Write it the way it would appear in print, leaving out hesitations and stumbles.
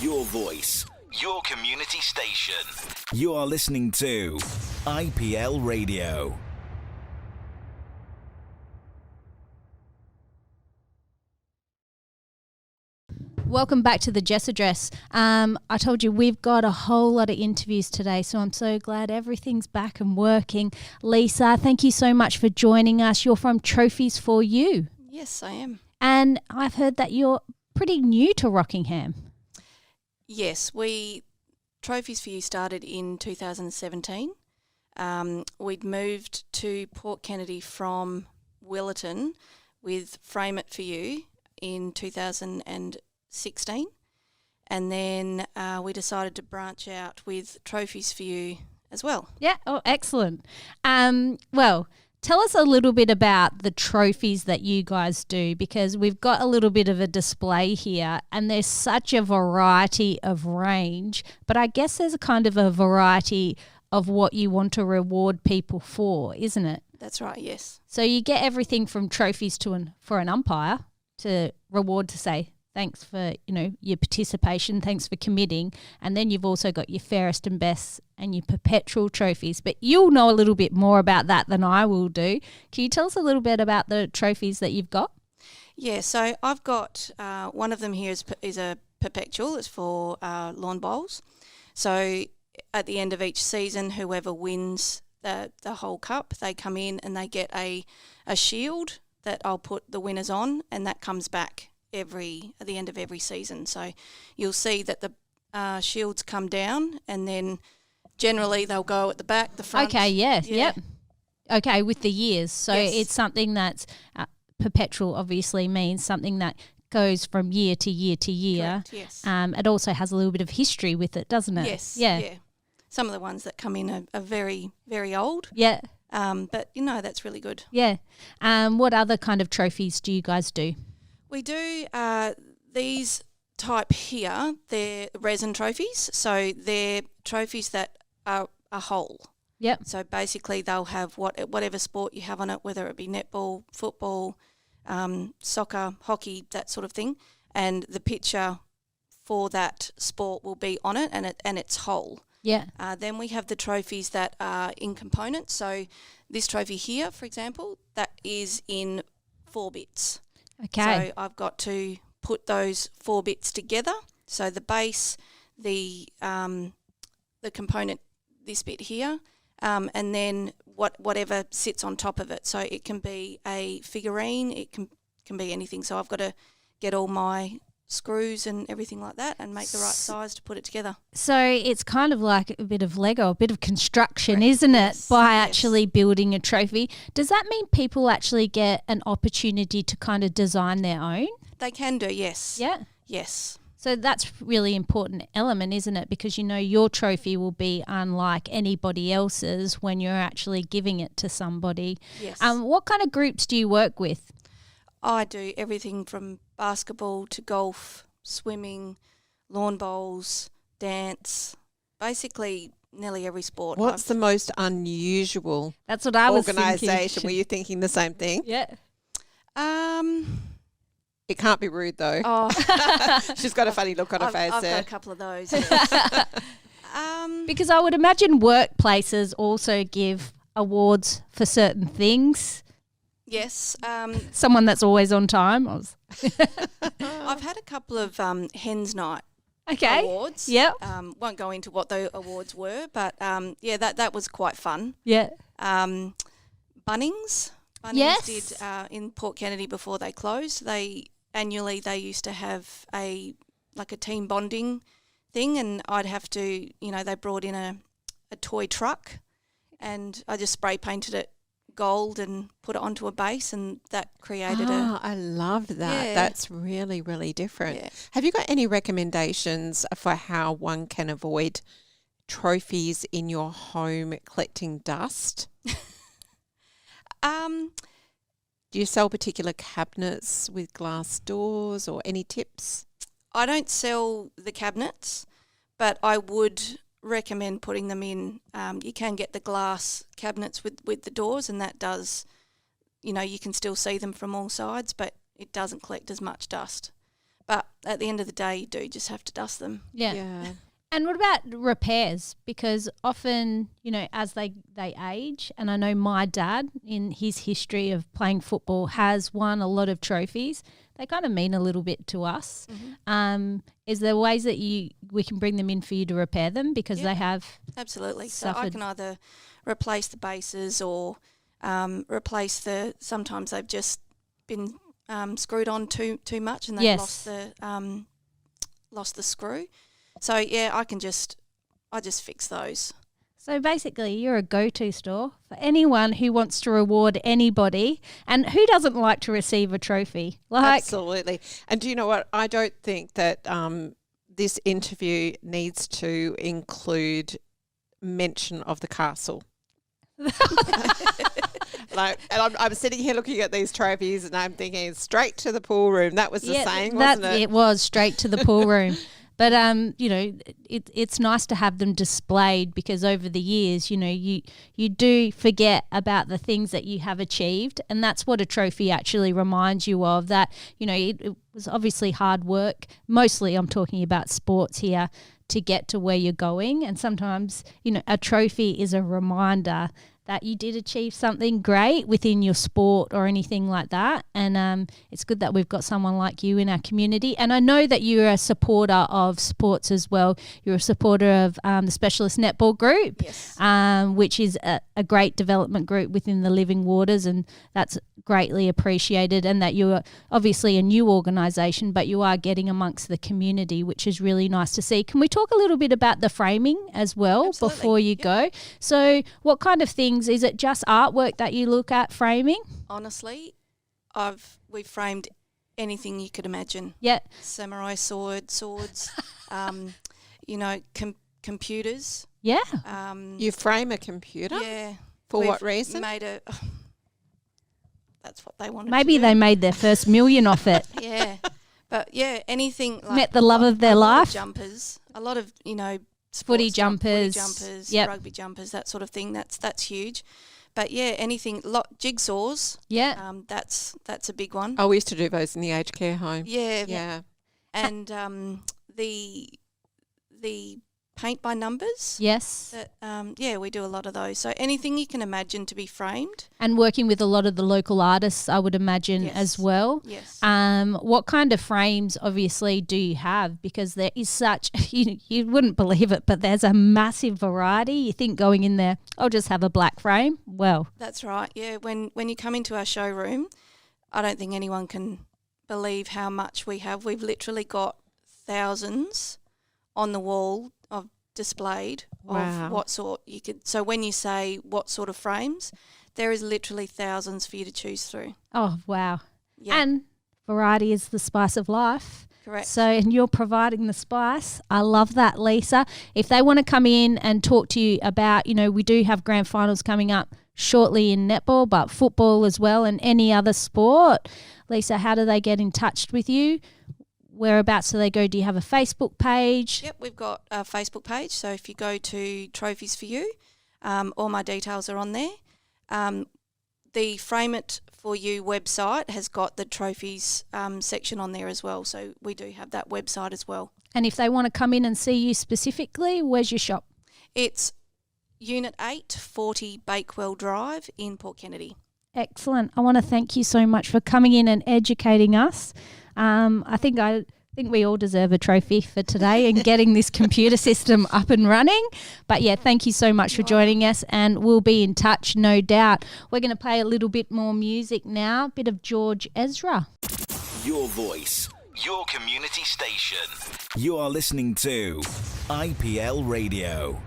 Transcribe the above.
Your voice, your community station. You are listening to IPL Radio. Welcome back to the Jess Address. I told you we've got a whole lot of interviews today, so I'm so glad everything's back and working. Lisa, thank you so much for joining us. You're from Trophies for You. Yes, I am. And I've heard that you're pretty new to Rockingham. Yes, Trophies for You started in 2017. We'd moved to Port Kennedy from Willetton with Frame It For You in 2016, and then we decided to branch out with Trophies for You as well. Yeah, oh, excellent. Well, tell us a little bit about the trophies that you guys do, because we've got a little bit of a display here and there's such a variety of range, but I guess there's a kind of a variety of what you want to reward people for, isn't it? That's right, yes. So you get everything from trophies for an umpire to reward to say thanks for your participation, thanks for committing, and then you've also got your fairest and best and your perpetual trophies. But you'll know a little bit more about that than I will do. Can you tell us a little bit about the trophies that you've got? Yeah, so I've got one of them here is a perpetual. It's for lawn bowls. So at the end of each season, whoever wins the whole cup, they come in and they get a shield that I'll put the winners on, and that comes back at the end of every season. So you'll see that the shields come down, and then generally they'll go at the back, the front. Okay, yep. Okay, with the years. So yes. It's something that's perpetual obviously means something that goes from year to year to year. Correct, yes. It also has a little bit of history with it, doesn't it? Yes. Yeah. Some of the ones that come in are very, very old. Yeah. But, that's really good. Yeah. What other kind of trophies do you guys do? We do these type here, they're resin trophies. So they're trophies that are a whole. Yep. So basically they'll have whatever sport you have on it, whether it be netball, football, soccer, hockey, that sort of thing. And the picture for that sport will be on it, and it's whole. Yeah. Then we have the trophies that are in components. So this trophy here, for example, that is in 4 bits. Okay. So I've got to put those 4 bits together. So the base, the component, this bit here, and then whatever sits on top of it. So it can be a figurine, it can be anything. So I've got to get all my screws and everything like that and make the right size to put it together. So it's kind of like a bit of Lego, a bit of construction, Correct. Isn't it, Yes. by Yes. actually building a trophy? Does that mean people actually get an opportunity to kind of design their own? They can do, yes. Yeah. Yes. So that's really important element, isn't it? Because your trophy will be unlike anybody else's when you're actually giving it to somebody. Yes. What kind of groups do you work with? I do everything from basketball to golf, swimming, lawn bowls, dance, basically nearly every sport. What's the most unusual That's what I was organisation? thinking. Were you thinking the same thing? Yeah. It can't be rude though. Oh, She's got a funny look on her face I've there. got a couple of those. Yes. Because I would imagine workplaces also give awards for certain things. Yes. Someone that's always on time. I've had a couple of Hens Night Okay. awards. Yep. Won't go into what the awards were, but that was quite fun. Yeah. Bunnings Yes. did in Port Kennedy before they closed. Annually they used to have a team bonding thing, and I'd have to, they brought in a toy truck, and I just spray painted it gold and put it onto a base, and that created I love that. Yeah. That's really, really different. Yeah. Have you got any recommendations for how one can avoid trophies in your home collecting dust? Do you sell particular cabinets with glass doors or any tips? I don't sell the cabinets, but I would recommend putting them in. You can get the glass cabinets with the doors, and that does, you can still see them from all sides, but it doesn't collect as much dust. But at the end of the day, you do just have to dust them. Yeah. And what about repairs? Because often, as they age, and I know my dad in his history of playing football has won a lot of trophies. They kind of mean a little bit to us. Mm-hmm. Is there ways that we can bring them in for you to repair them because they have absolutely suffered. So I can either replace the bases or replace sometimes they've just been screwed on too much and they've lost the screw. So I just fix those. So basically, you're a go-to store for anyone who wants to reward anybody, and who doesn't like to receive a trophy? Absolutely. And do you know what? I don't think that this interview needs to include mention of the castle. And I'm sitting here looking at these trophies, and I'm thinking straight to the pool room. That was the saying, wasn't it? It was straight to the pool room. But, it's nice to have them displayed because over the years, you do forget about the things that you have achieved. And that's what a trophy actually reminds you of, that, it was obviously hard work. Mostly I'm talking about sports here to get to where you're going. And sometimes, a trophy is a reminder that you did achieve something great within your sport or anything like that. And it's good that we've got someone like you in our community. And I know that you're a supporter of sports as well. You're a supporter of the Specialist Netball Group, yes. Which is a great development group within the Living Waters, and that's greatly appreciated. And that you're obviously a new organisation, but you are getting amongst the community, which is really nice to see. Can we talk a little bit about the framing as well? Absolutely. Before you go? So what kind of things? Is it just artwork that you look at framing? Honestly, we've framed anything you could imagine. Yeah. Samurai swords, computers. Yeah. You frame a computer? Yeah. For what reason? That's what they wanted. Maybe to do. they made their first million off it. Yeah. But anything like met the love of their life. Jumpers, a lot of Footy jumpers, rugby jumpers, that sort of thing. That's huge. But anything, jigsaws. Yeah. That's a big one. Oh, we used to do those in the aged care home. Yeah. Yeah. And the paint by numbers. Yes. That we do a lot of those. So anything you can imagine to be framed. And working with a lot of the local artists, I would imagine, Yes. as well. Yes. What kind of frames, obviously, do you have? Because there is such, you wouldn't believe it, but there's a massive variety. You think going in there, I'll just have a black frame. Well. That's right. Yeah. When you come into our showroom, I don't think anyone can believe how much we have. We've literally got thousands on the wall of displayed of what sort you could. So when you say what sort of frames, there is literally thousands for you to choose through. Oh, wow. Yeah. And variety is the spice of life. Correct. So, and you're providing the spice. I love that, Lisa. If they want to come in and talk to you about, we do have grand finals coming up shortly in netball, but football as well and any other sport. Lisa, how do they get in touch with you? Whereabouts do they go? Do you have a Facebook page? Yep, we've got a Facebook page. So if you go to Trophies for You, all my details are on there. The Frame It For You website has got the trophies section on there as well. So we do have that website as well. And if they want to come in and see you specifically, where's your shop? It's Unit 8, 40 Bakewell Drive in Port Kennedy. Excellent. I want to thank you so much for coming in and educating us. I think we all deserve a trophy for today and getting this computer system up and running. But yeah, thank you so much for joining us, and we'll be in touch, no doubt. We're going to play a little bit more music now, a bit of George Ezra. Your voice, your community station. You are listening to IPL Radio.